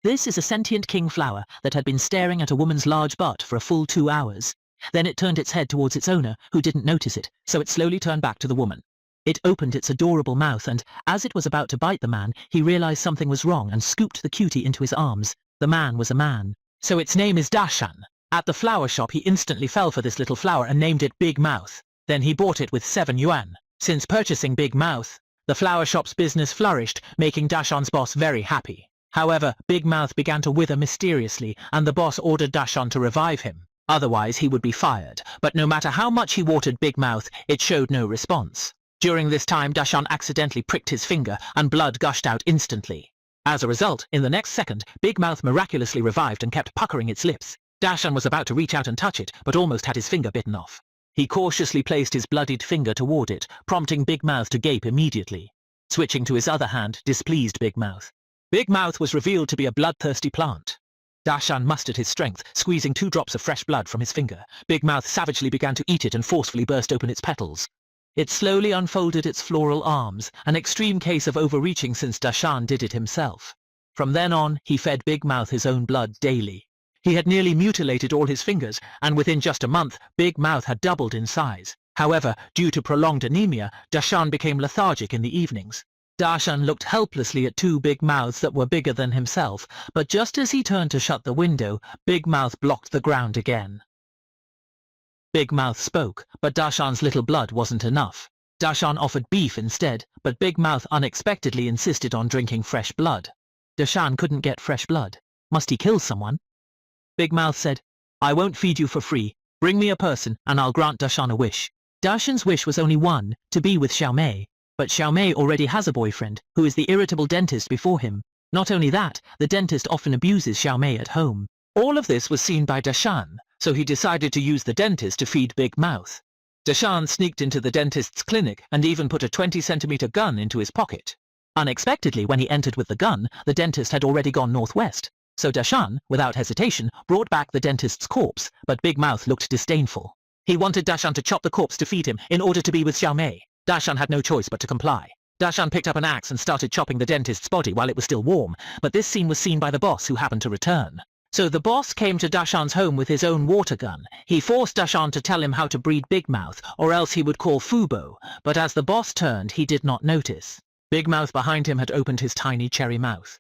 This is a sentient king flower that had been staring at a woman's large butt for a full 2 hours. Then it turned its head towards its owner, who didn't notice it, so it slowly turned back to the woman. It opened its adorable mouth and, as it was about to bite the man, he realized something was wrong and scooped the cutie into his arms. The man was a man. So its name is Dashan. At the flower shop he instantly fell for this little flower and named it Big Mouth. Then he bought it with 7 yuan. Since purchasing Big Mouth, the flower shop's business flourished, making Dashan's boss very happy. However, Big Mouth began to wither mysteriously, and the boss ordered Dashan to revive him. Otherwise he would be fired, but no matter how much he watered Big Mouth, it showed no response. During this time Dashan accidentally pricked his finger, and blood gushed out instantly. As a result, in the next second, Big Mouth miraculously revived and kept puckering its lips. Dashan was about to reach out and touch it, but almost had his finger bitten off. He cautiously placed his bloodied finger toward it, prompting Big Mouth to gape immediately. Switching to his other hand displeased Big Mouth. Big Mouth was revealed to be a bloodthirsty plant. Dashan mustered his strength, squeezing 2 drops of fresh blood from his finger. Big Mouth savagely began to eat it and forcefully burst open its petals. It slowly unfolded its floral arms, an extreme case of overreaching since Dashan did it himself. From then on, he fed Big Mouth his own blood daily. He had nearly mutilated all his fingers, and within just a month, Big Mouth had doubled in size. However, due to prolonged anemia, Dashan became lethargic in the evenings. Dashan looked helplessly at 2 big mouths that were bigger than himself, but just as he turned to shut the window, Big Mouth blocked the ground again. Big Mouth spoke, but Dashan's little blood wasn't enough. Dashan offered beef instead, but Big Mouth unexpectedly insisted on drinking fresh blood. Dashan couldn't get fresh blood. Must he kill someone? Big Mouth said, "I won't feed you for free. Bring me a person, and I'll grant Dashan a wish." Dashan's wish was only one, to be with Xiaomei. But Xiaomei already has a boyfriend, who is the irritable dentist before him. Not only that, the dentist often abuses Xiaomei at home. All of this was seen by Dashan, so he decided to use the dentist to feed Big Mouth. Dashan sneaked into the dentist's clinic and even put a 20-centimeter gun into his pocket. Unexpectedly, when he entered with the gun, the dentist had already gone northwest. So Dashan, without hesitation, brought back the dentist's corpse, but Big Mouth looked disdainful. He wanted Dashan to chop the corpse to feed him in order to be with Xiaomei. Dashan had no choice but to comply. Dashan picked up an axe and started chopping the dentist's body while it was still warm, but this scene was seen by the boss, who happened to return. So the boss came to Dashan's home with his own water gun. He forced Dashan to tell him how to breed Big Mouth, or else he would call Fubo, but as the boss turned, he did not notice. Big Mouth behind him had opened his tiny cherry mouth.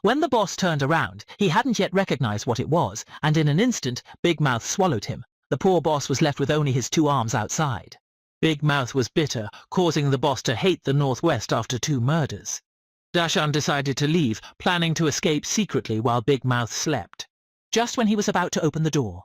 When the boss turned around, he hadn't yet recognized what it was, and in an instant, Big Mouth swallowed him. The poor boss was left with only his 2 arms outside. Big Mouth was bitter, causing the boss to hate the Northwest after 2 murders. Dashan decided to leave, planning to escape secretly while Big Mouth slept. Just when he was about to open the door.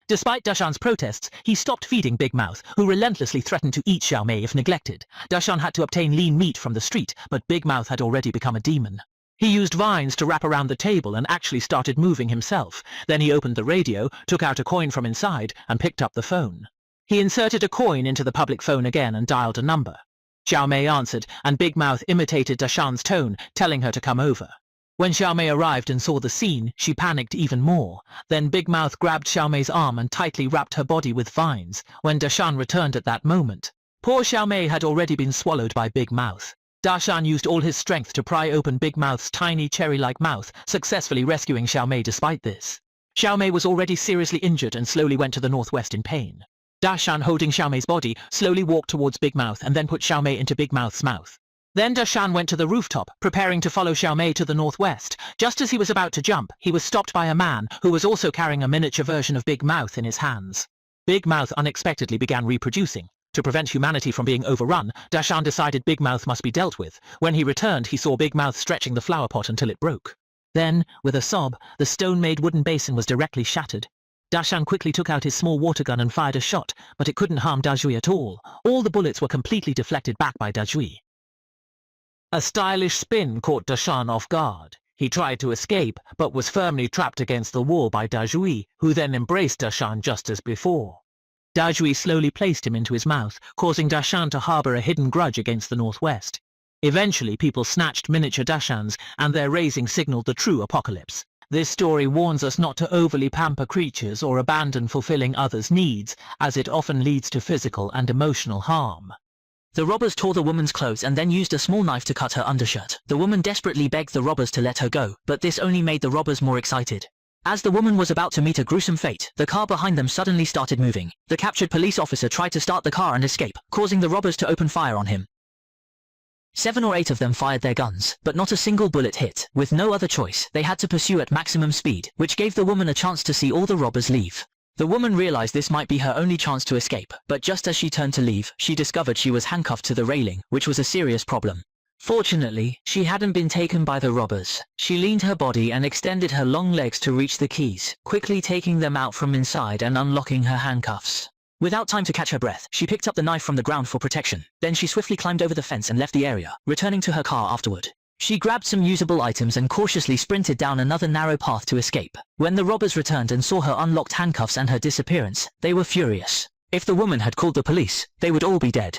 Despite Dashan's protests, he stopped feeding Big Mouth, who relentlessly threatened to eat Xiaomei if neglected. Dashan had to obtain lean meat from the street, but Big Mouth had already become a demon. He used vines to wrap around the table and actually started moving himself. Then he opened the radio, took out a coin from inside, and picked up the phone. He inserted a coin into the public phone again and dialed a number. Xiaomei answered, and Big Mouth imitated Dashan's tone, telling her to come over. When Xiaomei arrived and saw the scene, she panicked even more. Then Big Mouth grabbed Xiaomei's arm and tightly wrapped her body with vines, when Dashan returned at that moment. Poor Xiaomei had already been swallowed by Big Mouth. Dashan used all his strength to pry open Big Mouth's tiny cherry-like mouth, successfully rescuing Xiaomei despite this. Xiaomei was already seriously injured and slowly went to the northwest in pain. Dashan, holding Xiaomei's body, slowly walked towards Big Mouth and then put Xiaomei into Big Mouth's mouth. Then Dashan went to the rooftop, preparing to follow Xiaomei to the northwest. Just as he was about to jump, he was stopped by a man who was also carrying a miniature version of Big Mouth in his hands. Big Mouth unexpectedly began reproducing. To prevent humanity from being overrun, Dashan decided Big Mouth must be dealt with. When he returned, he saw Big Mouth stretching the flower pot until it broke. Then, with a sob, the stone-made wooden basin was directly shattered. Dashan quickly took out his small water gun and fired a shot, but it couldn't harm Dajui at all. All the bullets were completely deflected back by Dajui. A stylish spin caught Dashan off guard. He tried to escape, but was firmly trapped against the wall by Dajui, who then embraced Dashan just as before. Dajui slowly placed him into his mouth, causing Dashan to harbor a hidden grudge against the Northwest. Eventually, people snatched miniature Dashans, and their raising signaled the true apocalypse. This story warns us not to overly pamper creatures or abandon fulfilling others' needs, as it often leads to physical and emotional harm. The robbers tore the woman's clothes and then used a small knife to cut her undershirt. The woman desperately begged the robbers to let her go, but this only made the robbers more excited. As the woman was about to meet a gruesome fate, the car behind them suddenly started moving. The captured police officer tried to start the car and escape, causing the robbers to open fire on him. 7 or 8 of them fired their guns, but not a single bullet hit. With no other choice, they had to pursue at maximum speed, which gave the woman a chance to see all the robbers leave. The woman realized this might be her only chance to escape, but just as she turned to leave, she discovered she was handcuffed to the railing, which was a serious problem. Fortunately, she hadn't been taken by the robbers. She leaned her body and extended her long legs to reach the keys, quickly taking them out from inside and unlocking her handcuffs. Without time to catch her breath, she picked up the knife from the ground for protection. Then she swiftly climbed over the fence and left the area, returning to her car afterward. She grabbed some usable items and cautiously sprinted down another narrow path to escape. When the robbers returned and saw her unlocked handcuffs and her disappearance, they were furious. If the woman had called the police, they would all be dead.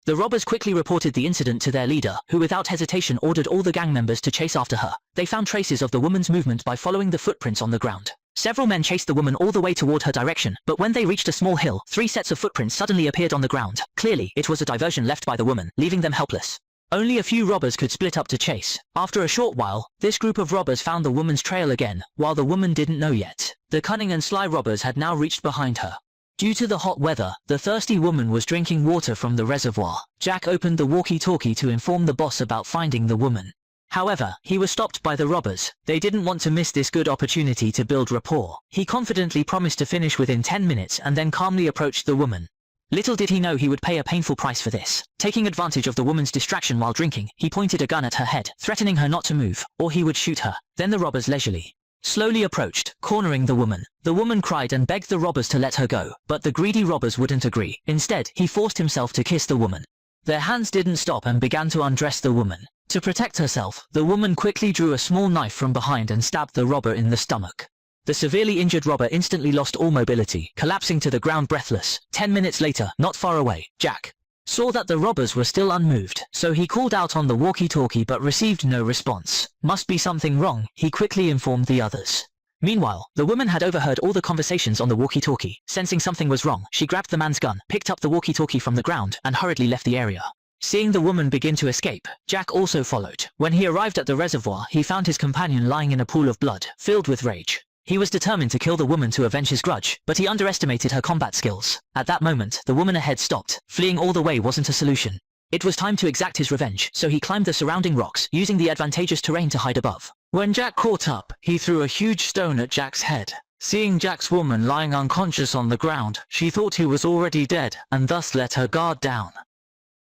The robbers quickly reported the incident to their leader, who without hesitation ordered all the gang members to chase after her. They found traces of the woman's movement by following the footprints on the ground. Several men chased the woman all the way toward her direction, but when they reached a small hill, 3 sets of footprints suddenly appeared on the ground. Clearly, it was a diversion left by the woman, leaving them helpless. Only a few robbers could split up to chase. After a short while, this group of robbers found the woman's trail again, while the woman didn't know yet. The cunning and sly robbers had now reached behind her. Due to the hot weather, the thirsty woman was drinking water from the reservoir. Jack opened the walkie-talkie to inform the boss about finding the woman. However, he was stopped by the robbers. They didn't want to miss this good opportunity to build rapport. He confidently promised to finish within 10 minutes and then calmly approached the woman. Little did he know he would pay a painful price for this. Taking advantage of the woman's distraction while drinking, he pointed a gun at her head, threatening her not to move, or he would shoot her. Then the robbers leisurely slowly approached, cornering the woman. The woman cried and begged the robbers to let her go, but the greedy robbers wouldn't agree. Instead, he forced himself to kiss the woman. Their hands didn't stop and began to undress the woman. To protect herself, the woman quickly drew a small knife from behind and stabbed the robber in the stomach. The severely injured robber instantly lost all mobility, collapsing to the ground breathless. 10 minutes later, not far away, Jack saw that the robbers were still unmoved, so he called out on the walkie-talkie but received no response. Must be something wrong, he quickly informed the others. Meanwhile, the woman had overheard all the conversations on the walkie-talkie. Sensing something was wrong, she grabbed the man's gun, picked up the walkie-talkie from the ground, and hurriedly left the area. Seeing the woman begin to escape, Jack also followed. When he arrived at the reservoir, he found his companion lying in a pool of blood, filled with rage. He was determined to kill the woman to avenge his grudge, but he underestimated her combat skills. At that moment, the woman ahead stopped. Fleeing all the way wasn't a solution. It was time to exact his revenge, so he climbed the surrounding rocks, using the advantageous terrain to hide above. When Jack caught up, he threw a huge stone at Jack's head. Seeing Jack's woman lying unconscious on the ground, she thought he was already dead, and thus let her guard down.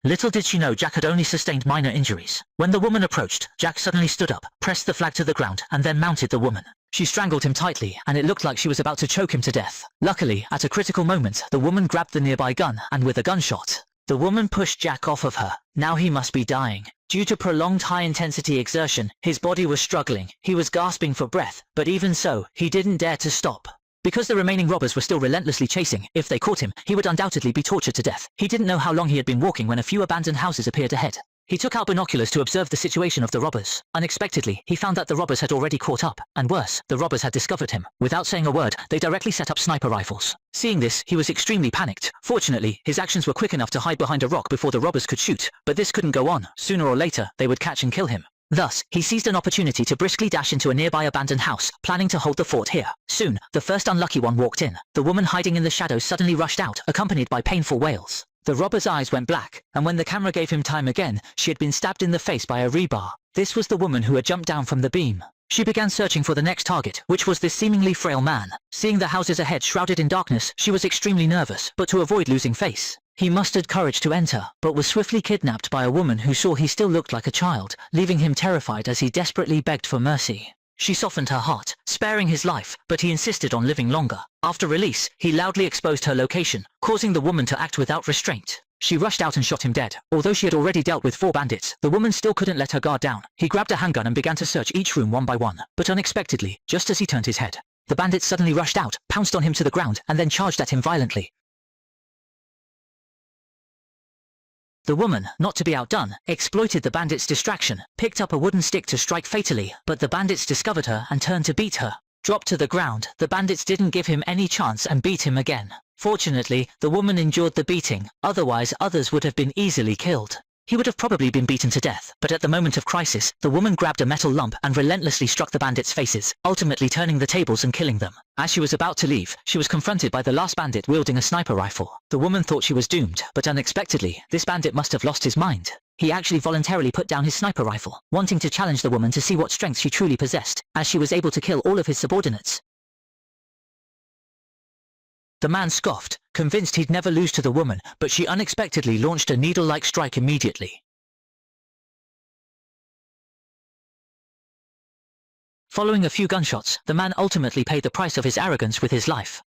Little did she know Jack had only sustained minor injuries. When the woman approached, Jack suddenly stood up, pressed the flag to the ground, and then mounted the woman. She strangled him tightly, and it looked like she was about to choke him to death. Luckily, at a critical moment, the woman grabbed the nearby gun, and with a gunshot, the woman pushed Jack off of her. Now he must be dying. Due to prolonged high-intensity exertion, his body was struggling. He was gasping for breath, but even so, he didn't dare to stop. Because the remaining robbers were still relentlessly chasing, if they caught him, he would undoubtedly be tortured to death. He didn't know how long he had been walking when a few abandoned houses appeared ahead. He took out binoculars to observe the situation of the robbers. Unexpectedly, he found that the robbers had already caught up, and worse, the robbers had discovered him. Without saying a word, they directly set up sniper rifles. Seeing this, he was extremely panicked. Fortunately, his actions were quick enough to hide behind a rock before the robbers could shoot, but this couldn't go on. Sooner or later, they would catch and kill him. Thus, he seized an opportunity to briskly dash into a nearby abandoned house, planning to hold the fort here. Soon, the first unlucky one walked in. The woman hiding in the shadows suddenly rushed out, accompanied by painful wails. The robber's eyes went black, and when the camera gave him time again, she had been stabbed in the face by a rebar. This was the woman who had jumped down from the beam. She began searching for the next target, which was this seemingly frail man. Seeing the houses ahead shrouded in darkness, she was extremely nervous, but to avoid losing face, he mustered courage to enter, but was swiftly kidnapped by a woman who saw he still looked like a child, leaving him terrified as he desperately begged for mercy. She softened her heart, sparing his life, but he insisted on living longer. After release, he loudly exposed her location, causing the woman to act without restraint. She rushed out and shot him dead. Although she had already dealt with 4 bandits, the woman still couldn't let her guard down. He grabbed a handgun and began to search each room one by one, but unexpectedly, just as he turned his head, the bandits suddenly rushed out, pounced on him to the ground, and then charged at him violently. The woman, not to be outdone, exploited the bandits' distraction, picked up a wooden stick to strike fatally, but the bandits discovered her and turned to beat her. Dropped to the ground, the bandits didn't give him any chance and beat him again. Fortunately, the woman endured the beating, otherwise others would have been easily killed. He would have probably been beaten to death, but at the moment of crisis, the woman grabbed a metal lump and relentlessly struck the bandits' faces, ultimately turning the tables and killing them. As she was about to leave, she was confronted by the last bandit wielding a sniper rifle. The woman thought she was doomed, but unexpectedly, this bandit must have lost his mind. He actually voluntarily put down his sniper rifle, wanting to challenge the woman to see what strength she truly possessed, as she was able to kill all of his subordinates. The man scoffed, convinced he'd never lose to the woman, but she unexpectedly launched a needle-like strike immediately. Following a few gunshots, the man ultimately paid the price of his arrogance with his life.